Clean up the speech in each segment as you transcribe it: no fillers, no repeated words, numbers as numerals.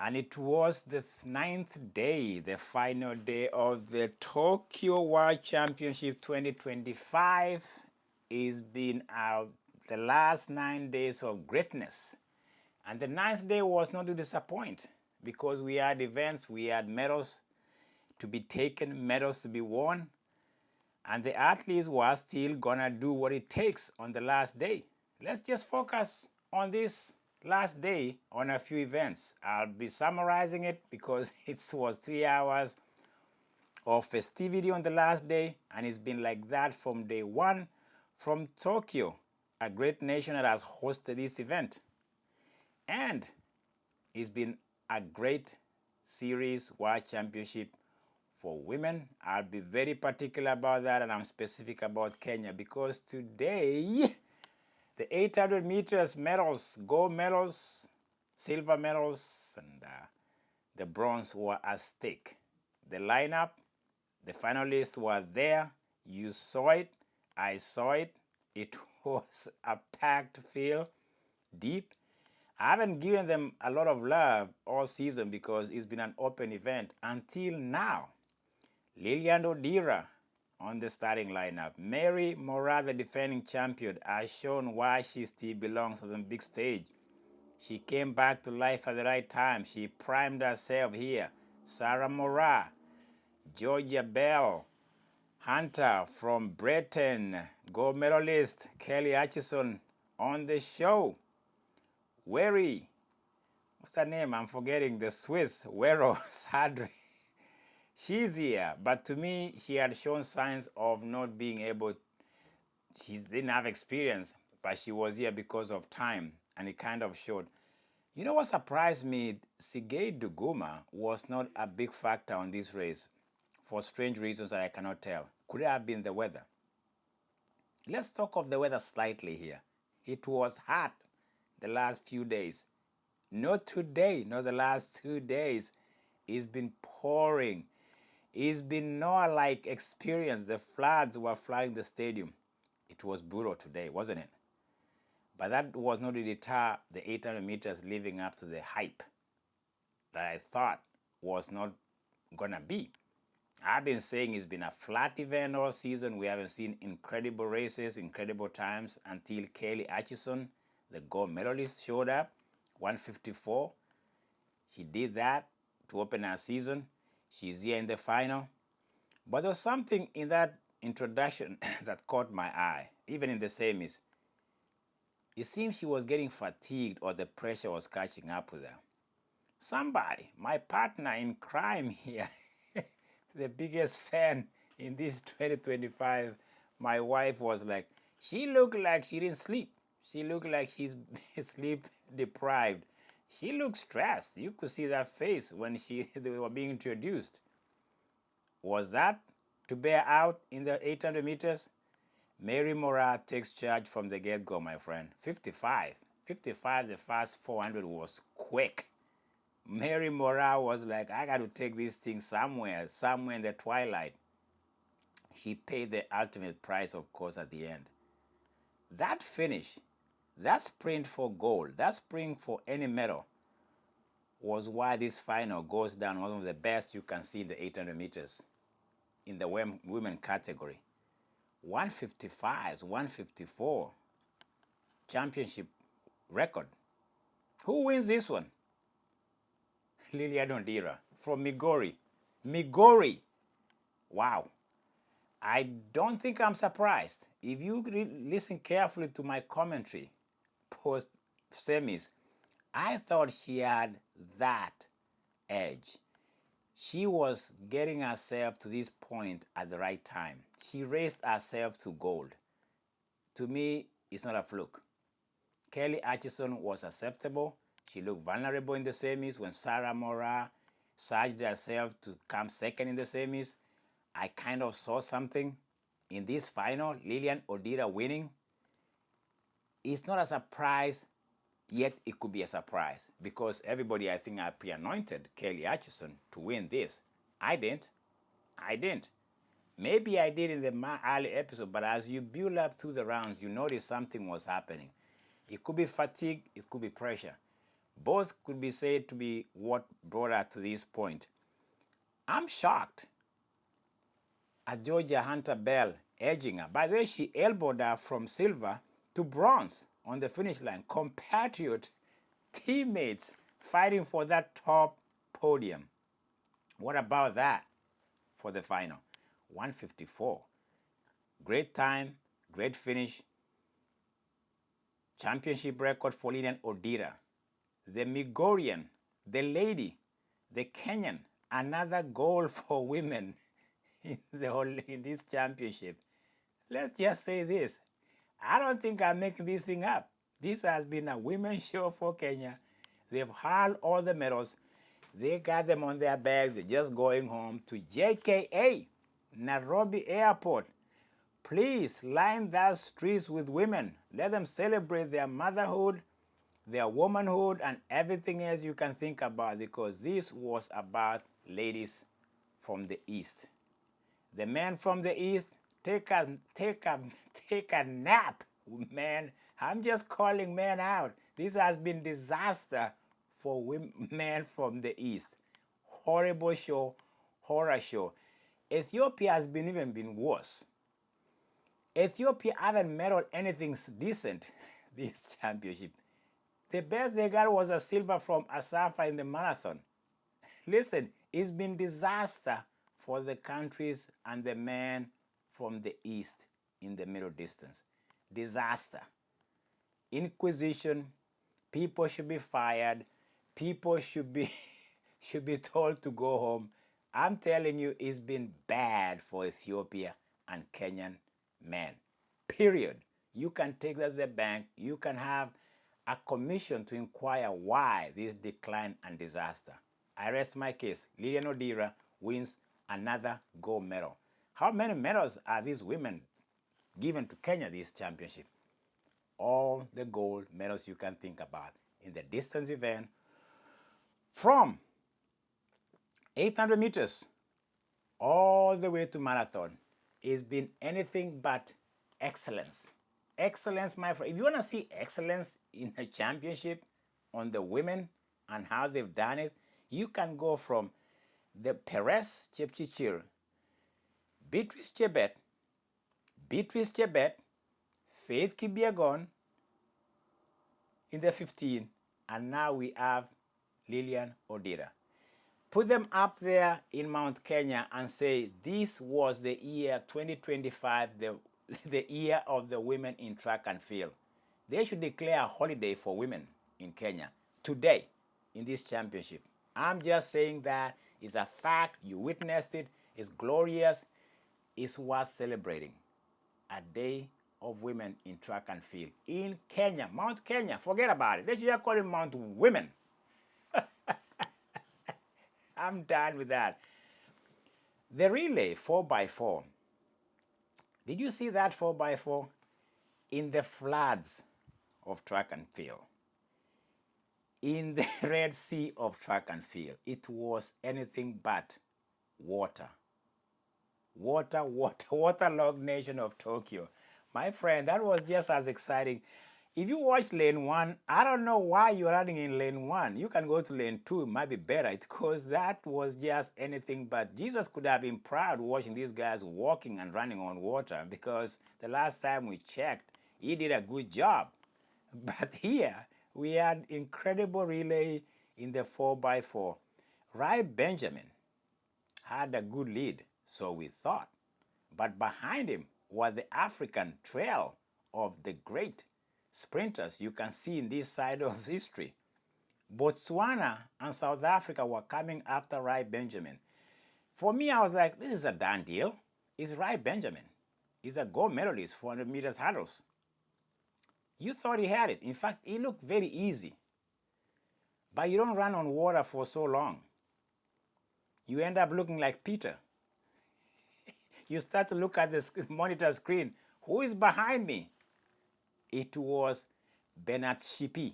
And it was the ninth day, the final day of the Tokyo World Championship 2025. It's been the last 9 days of greatness. And the ninth day was not to disappoint because we had events, we had medals to be taken, medals to be won, and the athletes were still gonna do what it takes on the last day. Let's just focus on this last day on a few events. I'll be summarizing it because it was 3 hours of festivity on the last day, and it's been like that from day one from Tokyo, a great nation that has hosted this event. And it's been a great series World Championship for women. I'll be very particular about that, and I'm specific about Kenya because today the 800 meters medals, gold medals, silver medals, and the bronze were at stake. The lineup, the finalists were there. You saw it. I saw it. It was a packed field, deep. I haven't given them a lot of love all season because it's been an open event until now. Lilian Odira on the starting lineup. Mary Moraa, the defending champion, has shown why she still belongs on the big stage. She came back to life at the right time. She primed herself here. Sarah Moraa, Georgia Bell, Hunter from Britain, gold medalist Kelly Atchison on the show. Weri, what's her name? I'm forgetting. The Swiss, Wero Sadri. She's here, but to me, she had shown signs of not being able. She didn't have experience, but she was here because of time, and it kind of showed. You know what surprised me? Sigay Duguma was not a big factor on this race for strange reasons that I cannot tell. Could it have been the weather? Let's talk of the weather slightly here. It was hot the last few days. Not today, not the last 2 days. It's been pouring. It's been Noah-like experience. The floods were flooding the stadium. It was brutal today, wasn't it? But that was not to deter the 800 meters living up to the hype that I thought was not gonna be. I've been saying it's been a flat event all season. We haven't seen incredible races, incredible times until Kelly Atchison, the gold medalist, showed up, 154. She did that to open her season. She's here in the final. But there was something in that introduction that caught my eye, even in the semis. It seems she was getting fatigued or the pressure was catching up with her. Somebody, my partner in crime here, the biggest fan in this 2025, my wife was like, she looked like she didn't sleep. She looked like she's sleep deprived. She looked stressed. You could see that face when they were being introduced. Was that to bear out in the 800 meters? Mary Moraa takes charge from the get-go, my friend. 55. 55, the first 400 was quick. Mary Moraa was like, I got to take this thing somewhere in the twilight. She paid the ultimate price, of course, at the end. That finish, that sprint for gold, that sprint for any medal, was why this final goes down one of the best you can see in the 800 meters in the women category. 155s, 154, championship record. Who wins this one? Lilian Odira from Migori. Migori. Wow. I don't think I'm surprised. If you listen carefully to my commentary post semis, I thought she had that edge. She was getting herself to this point at the right time. She raised herself to gold. To me, it's not a fluke. Kelly Atchison was acceptable. She looked vulnerable in the semis when Sarah Moraa surged herself to come second in the semis. I kind of saw something in this final. Lilian Odira winning. It's not a surprise, yet it could be a surprise because everybody, I think, I pre-anointed Kelly Atchison to win this. I didn't. Maybe I did in the early episode, but as you build up through the rounds, you notice something was happening. It could be fatigue, it could be pressure. Both could be said to be what brought her to this point. I'm shocked at Georgia Hunter Bell edging her. By the way, she elbowed her from silver to bronze on the finish line. Compatriot teammates fighting for that top podium. What about that for the final? 154. Great time, great finish. Championship record for Lilian Odira. The Migorian, the lady, the Kenyan, another goal for women in this championship. Let's just say this. I don't think I'm making this thing up. This has been a women's show for Kenya. They've hauled all the medals. They got them on their bags. They're just going home to JKA, Nairobi Airport. Please line those streets with women. Let them celebrate their motherhood, their womanhood, and everything else you can think about, because this was about ladies from the East. The men from the East, take a nap, man. I'm just calling men out. This has been disaster for men from the East. Horrible show, horror show. Ethiopia has even been worse. Ethiopia haven't medaled anything decent this championship. The best they got was a silver from Asafa in the marathon. Listen, it's been disaster for the countries and the men from the East in the middle distance. Disaster. Inquisition. People should be fired. People should be should be told to go home. I'm telling you, it's been bad for Ethiopia and Kenyan men. Period. You can take that to the bank. You can have a commission to inquire why this decline and disaster. I rest my case. Lilian Odira wins another gold medal. How many medals are these women given to Kenya this championship? All the gold medals you can think about in the distance event, from 800 meters all the way to marathon. It's been anything but excellence. Excellence, my friend. If you want to see excellence in a championship on the women and how they've done it, you can go from the Perez Chepchirchir, Beatrice Chebet, Faith Kipyegon in the 15, and now we have Lilian Odira. Put them up there in Mount Kenya and say this was the year 2025, the year of the women in track and field. They should declare a holiday for women in Kenya today in this championship. I'm just saying that it's a fact. You witnessed it. It's glorious. It's worth celebrating. A day of women in track and field in Kenya, Mount Kenya. Forget about it. They should just call it Mount Women. I'm done with that. The relay 4x4. Did you see that 4x4? In the floods of track and field, in the Red Sea of track and field, it was anything but water. Waterlogged nation of Tokyo. My friend, that was just as exciting. If you watch lane 1, I don't know why you're running in lane 1. You can go to lane 2, it might be better, because that was just anything but. Jesus could have been proud watching these guys walking and running on water, because the last time we checked, he did a good job. But here, we had incredible relay in the 4x4. Rai Benjamin had a good lead, so we thought. But behind him was the African trail of the great sprinters you can see in this side of history. Botswana and South Africa were coming after Rai Benjamin. For me, I was like, this is a done deal. It's Rai Benjamin. He's a gold medalist, 400 meters hurdles. You thought he had it. In fact, it looked very easy. But you don't run on water for so long. You end up looking like Peter. You start to look at the monitor screen. Who is behind me? It was Bernard Shipi,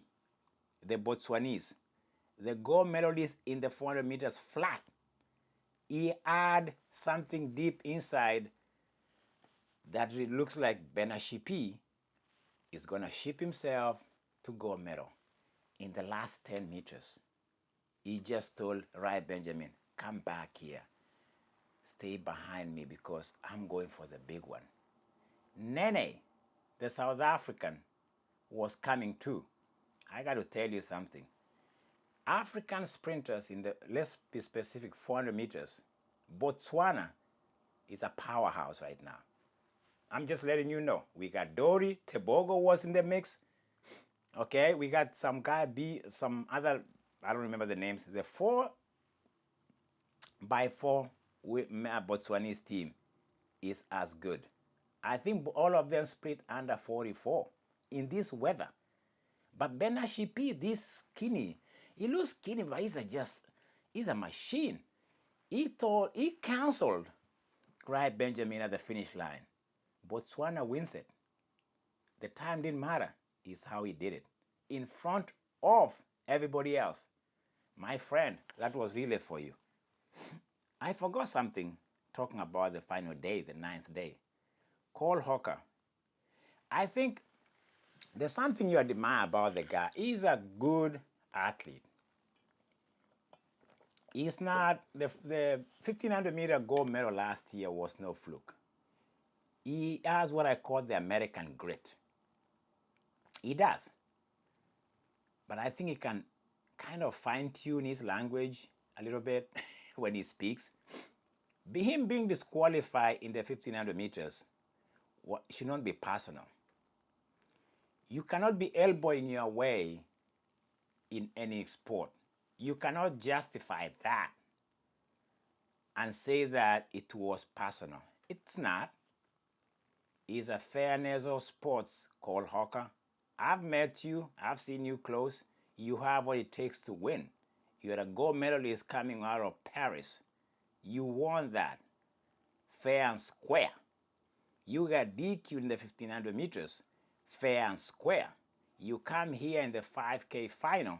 the Botswanese, the gold medalist in the 400 meters flat. He had something deep inside that it looks like Bernard Shipi is going to ship himself to gold medal. in the last 10 meters, he just told Rai Benjamin, come back here. Stay behind me because I'm going for the big one. Nene, the South African, was coming too. I got to tell you something. African sprinters in the, let's be specific, 400 meters, Botswana is a powerhouse right now. I'm just letting you know. We got Dory, Tebogo was in the mix. Okay, we got some guy, some other, I don't remember the names. The 4x4 with Botswanese team is as good. I think all of them split under 44 in this weather. But Benashipi, this skinny, he looks skinny, but he's a machine. He canceled Cry Benjamin at the finish line. Botswana wins it. The time didn't matter, is how he did it. In front of everybody else. My friend, that was really for you. I forgot something talking about the final day, the 9th day. Cole Hocker. I think there's something you admire about the guy. He's a good athlete. He's not, the 1500 meter gold medal last year was no fluke. He has what I call the American grit. He does. But I think he can kind of fine-tune his language a little bit when he speaks. Him being disqualified in the 1500 meters should not be personal. You cannot be elbowing your way in any sport. You cannot justify that and say that it was personal. It's not. It's a fairness of sports, Cole Hocker. I've met you. I've seen you close. You have what it takes to win. You're a gold medalist coming out of Paris. You won that. Fair and square. You got DQ in the 1500 meters. Fair and square. You come here in the 5K final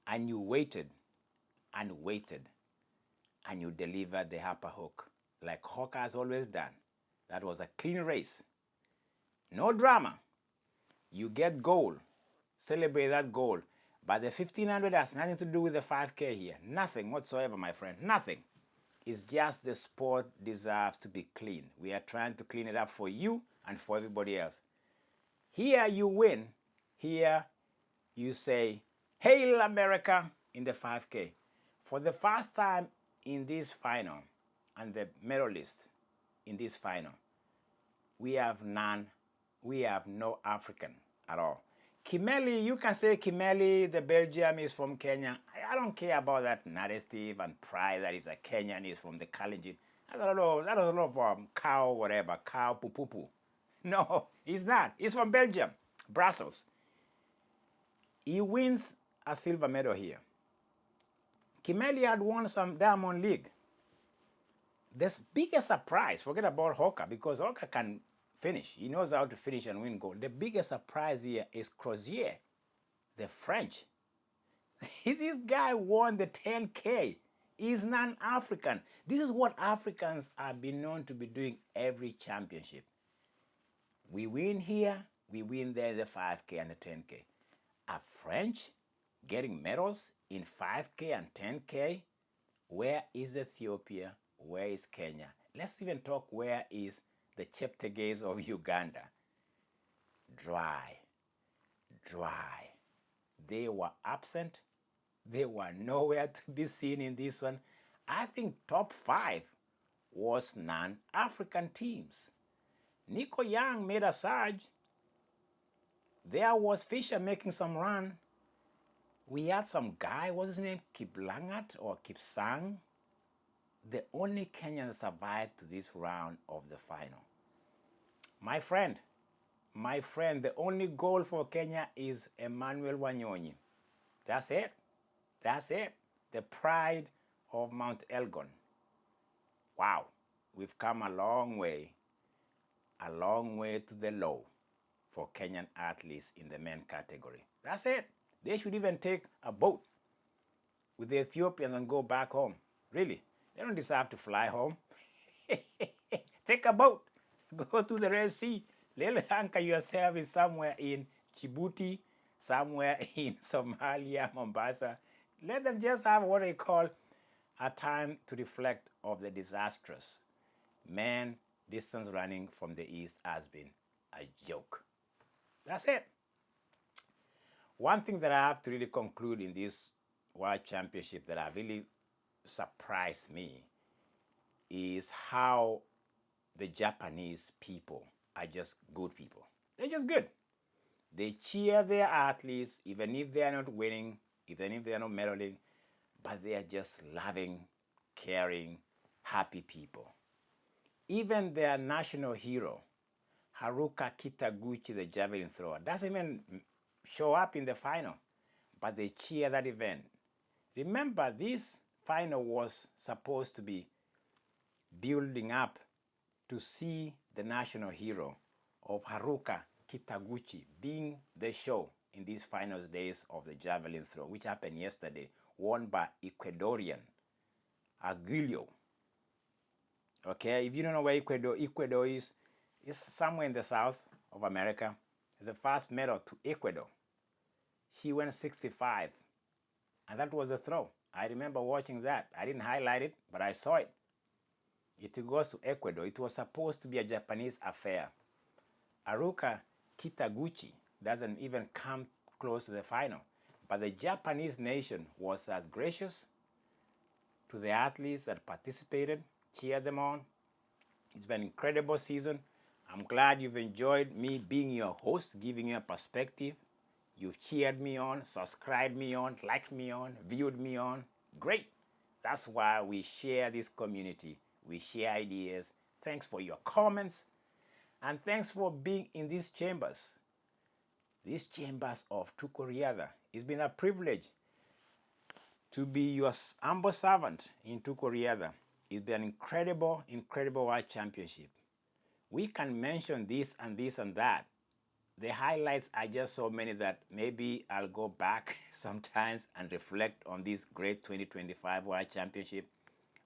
and you waited and waited and you delivered the upper hook like Hocker has always done. That was a clean race. No drama. You get gold. Celebrate that gold. But the 1500 has nothing to do with the 5K here. Nothing whatsoever, my friend. Nothing. It's just the sport deserves to be clean. We are trying to clean it up for you and for everybody else. Here you win. Here you say, Hail America in the 5K. For the first time in this final, and the medalists in this final, we have no African at all. Kimeli, you can say Kimeli, the Belgium is from Kenya. I don't care about that narrative and pride that is a Kenyan is from the Kalenjin. I don't know, that is a lot of cow, whatever, cow poo-poo-poo. No, he's not. He's from Belgium, Brussels. He wins a silver medal here. Kimeli had won some Diamond League. The biggest surprise, forget about Hocker, because Hocker can finish. He knows how to finish and win gold. The biggest surprise here is Crozier, the French. This guy won the 10K. He's non-African. This is what Africans have been known to be doing every championship. We win here, we win there the 5K and the 10K. A French getting medals in 5K and 10K? Where is Ethiopia? Where is Kenya? Let's even talk where is the Cheptegei of Uganda. Dry. They were absent. They were nowhere to be seen in this one. I think top 5 was non-African teams. Nico Young made a surge. There was Fisher making some run. We had some guy, what's his name, Kiplangat or Kipsang. The only Kenyan survived to this round of the final. My friend, the only goal for Kenya is Emmanuel Wanyonyi. That's it. The pride of Mount Elgon. Wow, we've come a long way to the low for Kenyan athletes in the men category. That's it. They should even take a boat with the Ethiopians and go back home. Really, they don't deserve to fly home. Take a boat, go to the Red Sea, anchor yourself in somewhere in Djibouti, somewhere in Somalia, Mombasa. Let them just have what they call a time to reflect of the disastrous. Man, distance running from the East has been a joke. That's it. One thing that I have to really conclude in this World Championship that have really surprised me is how the Japanese people are just good people. They're just good. They cheer their athletes, even if they are not winning, even if they are not medaling, but they are just loving, caring, happy people. Even their national hero, Haruka Kitaguchi, the javelin thrower, doesn't even show up in the final, but they cheer that event. Remember, this final was supposed to be building up to see the national hero of Haruka Kitaguchi being the show in these final days of the javelin throw, which happened yesterday, won by Ecuadorian Aguilio. Okay, if you don't know where Ecuador is, it's somewhere in the south of America. The first medal to Ecuador. She went 65, and that was the throw. I remember watching that. I didn't highlight it, but I saw it. It goes to Ecuador. It was supposed to be a Japanese affair. Haruka Kitaguchi doesn't even come close to the final. But the Japanese nation was as gracious to the athletes that participated, cheered them on. It's been an incredible season. I'm glad you've enjoyed me being your host, giving you a perspective. You've cheered me on, subscribed me on, liked me on, viewed me on. Great. That's why we share this community. We share ideas. Thanks for your comments. And thanks for being in these chambers of Tukoriaga. It's been a privilege to be your humble servant in Tukoriaga. It's been an incredible, incredible World Championship. We can mention this and this and that. The highlights are just so many that maybe I'll go back sometimes and reflect on this great 2025 World Championship,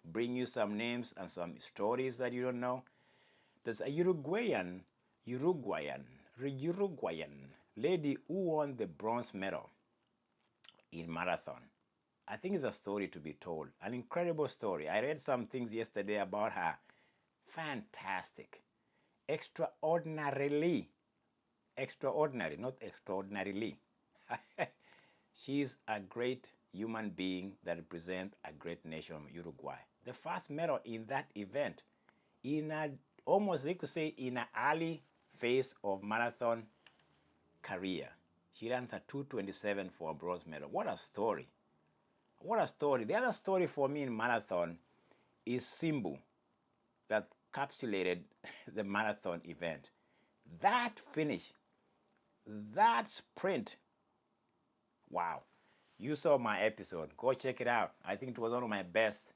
bring you some names and some stories that you don't know. There's a Uruguayan lady who won the bronze medal in marathon. I think it's a story to be told, an incredible story. I read some things yesterday about her. Fantastic. Extraordinary, not extraordinarily. She's a great human being that represents a great nation, Uruguay. The first medal in that event, in a almost, they could say, in an early phase of marathon career. She runs a 2:27 for a bronze medal. What a story. What a story. The other story for me in marathon is Simbu, that capsulated the marathon event. That finish, that sprint, wow. You saw my episode. Go check it out. I think it was one of my best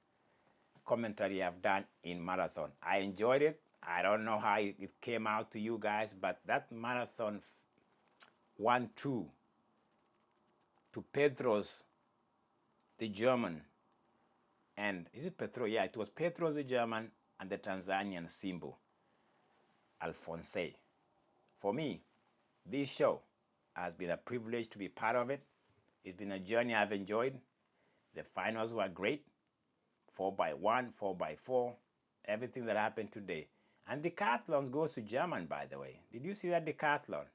commentary I've done in marathon. I enjoyed it. I don't know how it came out to you guys, but that marathon 1-2 to Pedros, the German, and is it Petro? Yeah, it was Petros the German and the Tanzanian Simbu, Alphonse. For me, this show has been a privilege to be part of it. It's been a journey I've enjoyed. The finals were great. 4x1, 4x4, everything that happened today. And decathlons goes to German, by the way. Did you see that decathlon?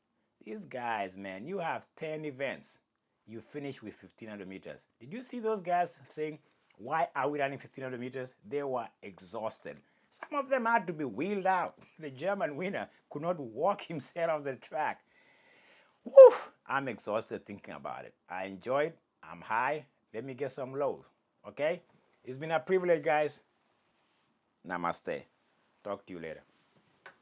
These guys, man, you have 10 events. You finish with 1,500 meters. Did you see those guys saying, why are we running 1,500 meters? They were exhausted. Some of them had to be wheeled out. The German winner could not walk himself off the track. Woo! I'm exhausted thinking about it. I enjoyed. I'm high. Let me get some lows. Okay? It's been a privilege, guys. Namaste. Talk to you later.